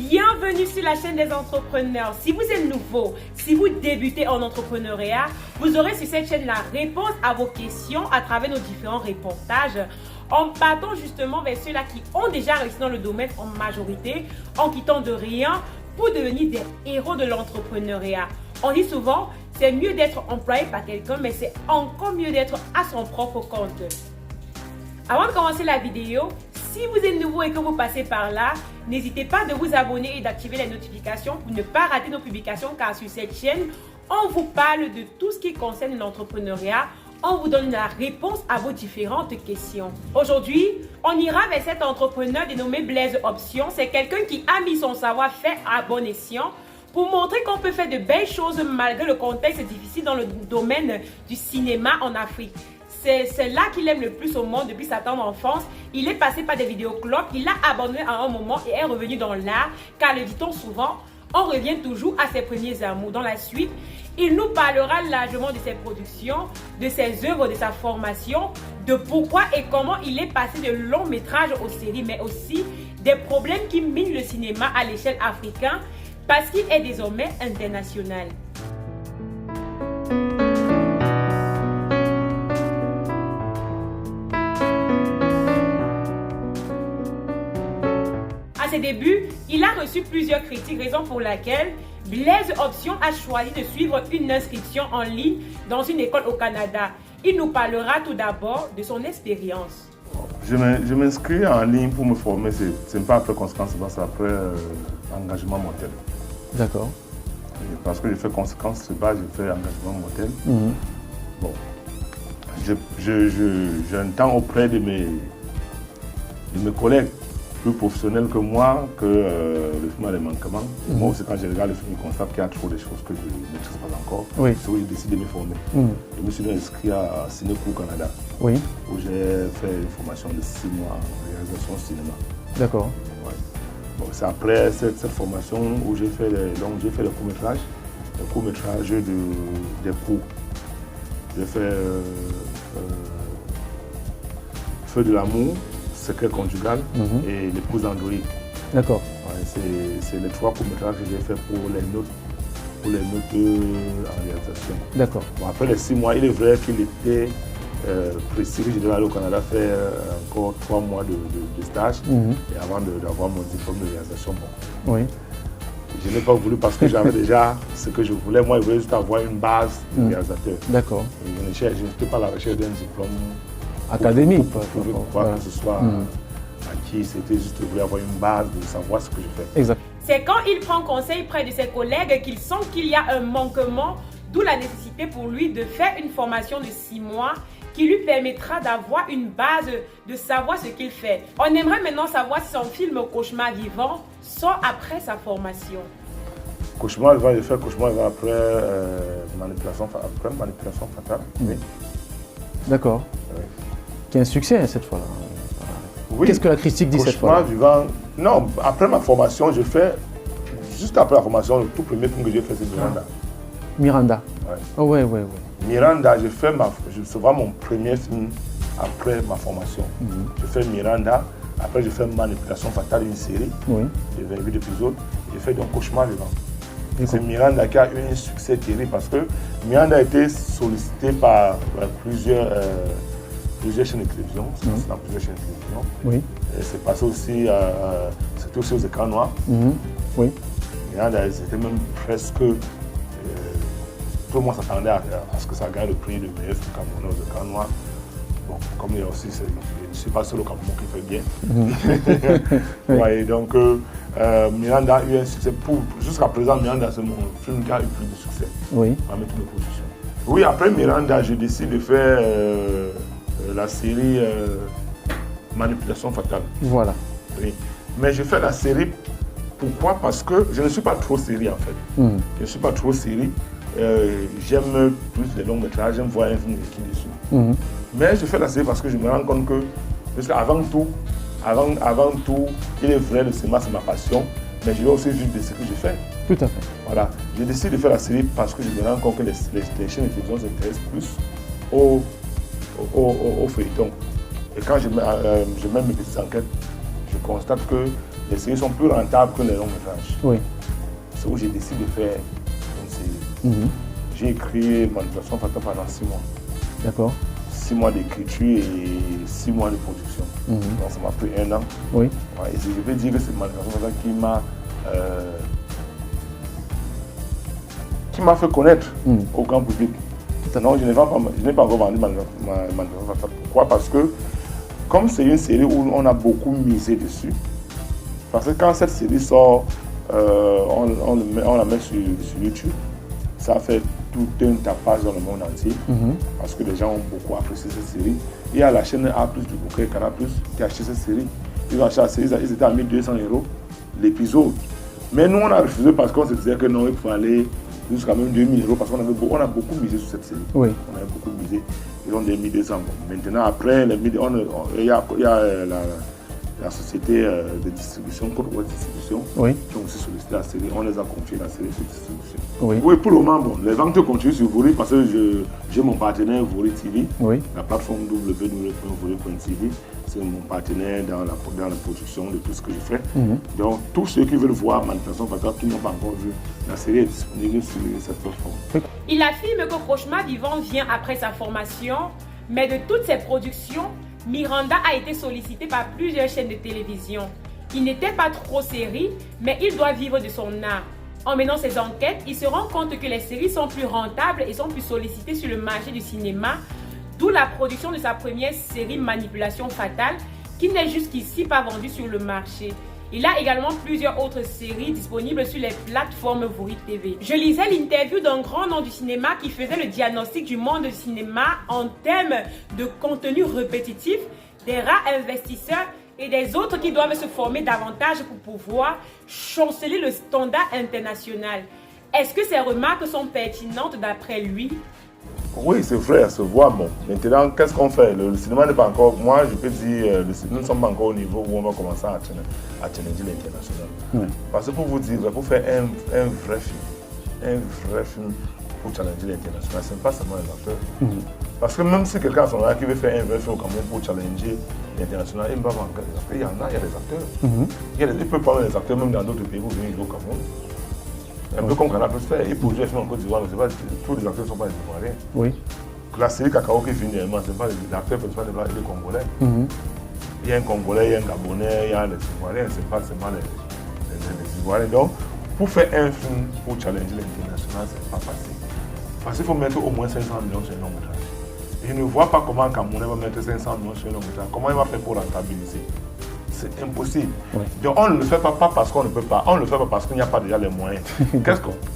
Bienvenue sur la chaîne des entrepreneurs. Si vous êtes nouveau, si vous débutez en entrepreneuriat, vous aurez sur cette chaîne la réponse à vos questions à travers nos différents reportages, en partant justement vers ceux-là qui ont déjà réussi dans le domaine en majorité, en quittant de rien pour devenir des héros de l'entrepreneuriat. On dit souvent, c'est mieux d'être employé par quelqu'un, mais c'est encore mieux d'être à son propre compte. Avant de commencer la vidéo, si vous êtes nouveau et que vous passez par là, n'hésitez pas de vous abonner et d'activer les notifications pour ne pas rater nos publications, car sur cette chaîne, on vous parle de tout ce qui concerne l'entrepreneuriat. On vous donne la réponse à vos différentes questions. Aujourd'hui, on ira vers cet entrepreneur dénommé Blaise Option. C'est quelqu'un qui a mis son savoir-faire à bon escient pour montrer qu'on peut faire de belles choses malgré le contexte difficile dans le domaine du cinéma en Afrique. C'est là qu'il aime le plus au monde depuis sa tendre enfance. Il est passé par des vidéoclubs, il a abandonné à un moment et est revenu dans l'art, car le dit-on souvent, on revient toujours à ses premiers amours. Dans la suite, il nous parlera largement de ses productions, de ses œuvres, de sa formation, de pourquoi et comment il est passé de longs métrages aux séries, mais aussi des problèmes qui minent le cinéma à l'échelle africaine, parce qu'il est désormais international. À ses débuts, il a reçu plusieurs critiques, raison pour laquelle Blaise Option a choisi de suivre une inscription en ligne dans une école au Canada. Il nous parlera tout d'abord de son expérience. Je m'inscris en ligne pour me former, c'est pas après conséquence, c'est après engagement mortel. D'accord. Parce que j'ai fait conséquence, c'est pas, j'ai fait engagement mortel. Bon, j'ai un temps auprès de mes collègues plus professionnels que moi, que le film a des manquements. Moi aussi, quand je regarde le film, je constate qu'il y a trop de choses que je ne maîtrise pas encore. Oui. Donc, j'ai décidé de me former. Je me suis inscrit à Cinéco Canada, Oui. où j'ai fait une formation de 6 mois en réalisation cinéma. D'accord. Ouais. Bon, c'est après cette formation où j'ai fait le court-métrage, des cours. J'ai fait Feu de l'amour, Secret conjugal et L'épouse d'Android. D'accord. Ouais, c'est les 3 courts-métrages que j'ai fait pour les notes en réalisation. D'accord. Bon, après les 6 mois, il est vrai qu'il était précis que je devais aller au Canada faire encore 3 mois de stage et avant d'avoir mon diplôme de réalisation. Bon. Oui. Je n'ai pas voulu parce que j'avais déjà ce que je voulais. Moi, je voulais juste avoir une base de réalisateur. D'accord. Je n'étais pas à la recherche d'un diplôme académique. Pour quoi que ce soit acquis. C'était juste que je voulais avoir une base de savoir ce que je fais. Exact. C'est quand il prend conseil près de ses collègues qu'il sent qu'il y a un manquement, d'où la nécessité pour lui de faire une formation de 6 mois qui lui permettra d'avoir une base, de savoir ce qu'il fait. On aimerait maintenant savoir si son film Cauchemar vivant sort après sa formation. Cauchemar vivant, j'ai fait Cauchemar vivant après manipulation fatale. Oui. D'accord. Oui. Qui est un succès cette fois-là. Oui. Qu'est-ce que la critique dit cette fois-là? Cauchemar vivant, non, après ma formation, juste après la formation, le tout premier film que j'ai fait, c'est Miranda. Miranda. Ouais. Oh, ouais. Miranda, c'est vraiment mon premier film après ma formation. Je fais Miranda, après je fais Manipulation fatale, une série de 28 épisodes. J'ai fait donc Cauchemar vivant. C'est Miranda qui a eu un succès terrible parce que Miranda a été sollicité par plusieurs chaînes de télévision. C'est dans plusieurs chaînes de télévision. Oui. C'est passé aussi, c'était aussi aux écrans noirs. Oui. Miranda, c'était même presque. Tout le monde s'attendait à ce que ça gagne le prix de meilleur film camerounais aux écrans noirs. Bon, comme il y a aussi, je ne suis pas seul au Cameroun qui fait bien. Ouais, donc, Miranda a eu un succès. Jusqu'à présent, Miranda, c'est mon film qui a eu plus de succès. Oui. Parmi toutes mes productions. Oui, après Miranda, je décide de faire la série Manipulation fatale. Voilà. Oui. Mais je fais la série, pourquoi? Parce que je ne suis pas trop série en fait. Je ne suis pas trop série. J'aime plus les longs métrages, j'aime voir un film qui dessus. Mais je fais la série parce que je me rends compte que, avant tout, il est vrai, le cinéma c'est ma passion, mais je vais aussi vivre de ce que je fais. Tout à fait. Voilà. J'ai décidé de faire la série parce que je me rends compte que les chaînes de télévision s'intéressent plus au feuilleton. Et quand je mets mes petites enquêtes, je constate que les séries sont plus rentables que les longs métrages. Oui. C'est où j'ai décidé de faire une série. J'ai écrit Manipulation Fatale pendant 6 mois. D'accord. 6 mois d'écriture et 6 mois de production. Donc ça m'a pris 1 an. Oui. Ouais, et je peux dire que c'est Manipulation Fatale qui m'a fait connaître au grand public. Non, je n'ai pas encore vendu Manipulation Fatale. Pourquoi? Parce que comme c'est une série où on a beaucoup misé dessus, parce que quand cette série sort, on la met sur YouTube, ça fait tout un tapage dans le monde entier, parce que les gens ont beaucoup apprécié cette série. Et à la chaîne A+, du Bouquet, Canal+, qui a acheté cette série. Ils ont acheté la série, ils étaient à 1200 € l'épisode. Mais nous, on a refusé parce qu'on se disait que non, il faut aller jusqu'à même 2000 € parce qu'on a beaucoup misé sur cette série. Oui. On avait beaucoup misé. Ils ont des 1200 €. Maintenant, après, il y a la société de distribution, Côte Ouest Distribution, qui ont aussi sollicité la série. On les a confiés la série de distribution. Oui, pour le moment, bon, les ventes continuent sur Vori parce que j'ai mon partenaire Vori TV, la plateforme www.vori.tv. C'est mon partenaire dans la production de tout ce que je fais. Donc, tous ceux qui veulent voir Manipulation Fatale, qui n'ont pas encore vu, la série est disponible sur cette plateforme. Il affirme que Cauchemar Vivant vient après sa formation, mais de toutes ses productions, Miranda a été sollicité par plusieurs chaînes de télévision. Il n'était pas trop série, mais il doit vivre de son art. En menant ses enquêtes, il se rend compte que les séries sont plus rentables et sont plus sollicitées sur le marché du cinéma, d'où la production de sa première série Manipulation Fatale, qui n'est jusqu'ici pas vendue sur le marché. Il a également plusieurs autres séries disponibles sur les plateformes Vori TV. Je lisais l'interview d'un grand nom du cinéma qui faisait le diagnostic du monde du cinéma en termes de contenu répétitif, des rares investisseurs et des autres qui doivent se former davantage pour pouvoir chanceler le standard international. Est-ce que ces remarques sont pertinentes d'après lui? Oui, c'est vrai, ça se voit. Bon, maintenant, qu'est-ce qu'on fait? Le cinéma n'est pas encore... Moi, je peux dire, nous ne sommes pas encore au niveau où on va commencer à challenger l'international. Parce que pour vous dire, pour faire un vrai film pour challenger l'international, ce n'est pas seulement les acteurs. Parce que même si quelqu'un qui veut faire un vrai film au Cameroun pour challenger l'international, il ne va pas encore des acteurs. Il y en a, il y a des acteurs. Il peut prendre des acteurs même dans d'autres pays pour venir au Cameroun. Un peu comme Canal peut se faire, il produit un film en Côte d'Ivoire, mais tous les acteurs ne sont pas des Ivoiriens. Oui. La série Cacao qui finit, ce n'est pas les acteurs principaux des Congolais. Il y a un Congolais, il y a un Gabonais, il y a les Ivoiriens, ce n'est pas seulement les Ivoiriens. Donc, pour faire un film pour challenger l'international, ce n'est pas facile. Parce qu'il faut mettre au moins 500 millions sur un long métrage. Je ne vois pas comment un Camerounais va mettre 500 millions sur un long métrage. Comment il va faire pour rentabiliser? C'est impossible. Donc on ne le fait pas parce qu'on ne peut pas. On ne le fait pas parce qu'il n'y a pas déjà les moyens.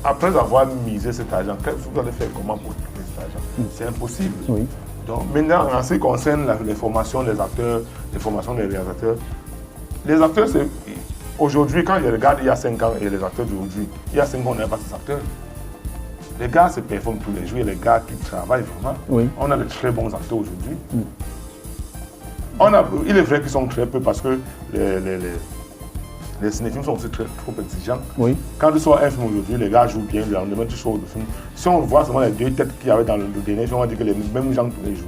Après avoir misé cet argent, vous allez faire comment pour trouver cet argent? C'est impossible. Donc maintenant, en ce qui concerne les formations des acteurs, les formations des réalisateurs, les acteurs, aujourd'hui, quand je regarde il y a 5 ans et les acteurs d'aujourd'hui, il y a 5 ans, on n'avait pas ces acteurs. Les gars se performent tous les jours, les gars qui travaillent vraiment. On a de très bons acteurs aujourd'hui. Il est vrai qu'ils sont très peu parce que les cinéphiles sont aussi trop exigeants. Quand tu sors un film aujourd'hui, les gars jouent bien, le lendemain tu sors le film. Si on voit seulement les 2 têtes qu'il y avait dans le dernier film, on va dire que les mêmes gens tous les jours.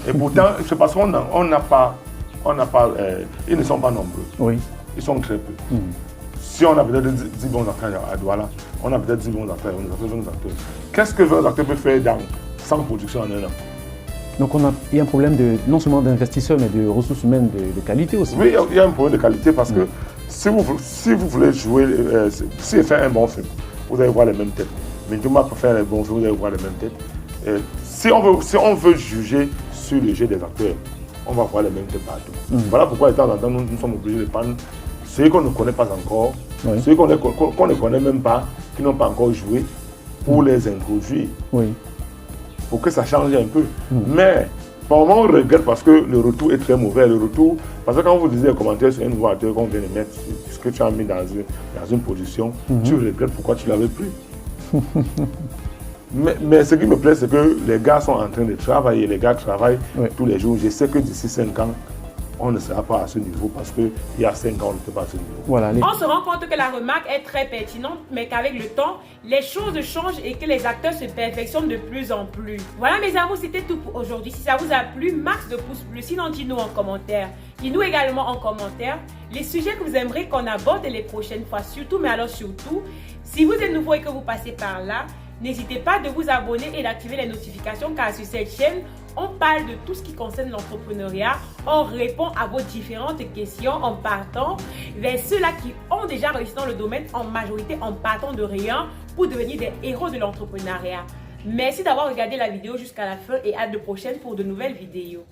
Et pourtant, c'est parce qu'on n'a pas, ils ne sont pas nombreux. Ils sont très peu. Si on a peut-être 10 bons acteurs à Douala, on a peut-être 10 bons acteurs, on a peut-être 20 acteurs. Qu'est-ce que 20 acteurs peuvent faire dans 100 productions en un an? Donc il y a un problème non seulement d'investisseurs, mais de ressources humaines de qualité aussi. Oui, il y a un problème de qualité parce que si vous voulez jouer, si vous faites un bon film, vous allez voir les mêmes têtes. Mais Thomas peut faire les bons films, vous allez voir les mêmes têtes. Si on veut juger sur le jeu des acteurs, on va voir les mêmes têtes partout. Voilà pourquoi de temps en temps, nous sommes obligés de prendre ceux qu'on ne connaît pas encore, ceux qu'on ne connaît même pas, qui n'ont pas encore joué, pour les introduire. Pour que ça change un peu. Mais, par moment, on regrette parce que le retour est très mauvais. Le retour, parce que quand vous lisez les commentaires sur un nouveau acteur qu'on vient de mettre, ce que tu as mis dans une position, tu regrettes pourquoi tu ne l'avais plus. mais ce qui me plaît, c'est que les gars sont en train de travailler. Les gars travaillent tous les jours. Je sais que d'ici 5 ans, on ne sera pas à ce niveau parce qu'il y a 5 ans, on n'était pas à ce niveau. Voilà, On se rend compte que la remarque est très pertinente, mais qu'avec le temps, les choses changent et que les acteurs se perfectionnent de plus en plus. Voilà mes amours, c'était tout pour aujourd'hui. Si ça vous a plu, max de pouces bleus. Sinon, dis-nous en commentaire. Dis-nous également en commentaire les sujets que vous aimeriez qu'on aborde les prochaines fois. Surtout, mais alors surtout, si vous êtes nouveau et que vous passez par là, n'hésitez pas de vous abonner et d'activer les notifications car sur cette chaîne, on parle de tout ce qui concerne l'entrepreneuriat. On répond à vos différentes questions en partant vers ceux-là qui ont déjà réussi dans le domaine, en majorité en partant de rien pour devenir des héros de l'entrepreneuriat. Merci d'avoir regardé la vidéo jusqu'à la fin et à de prochaines pour de nouvelles vidéos.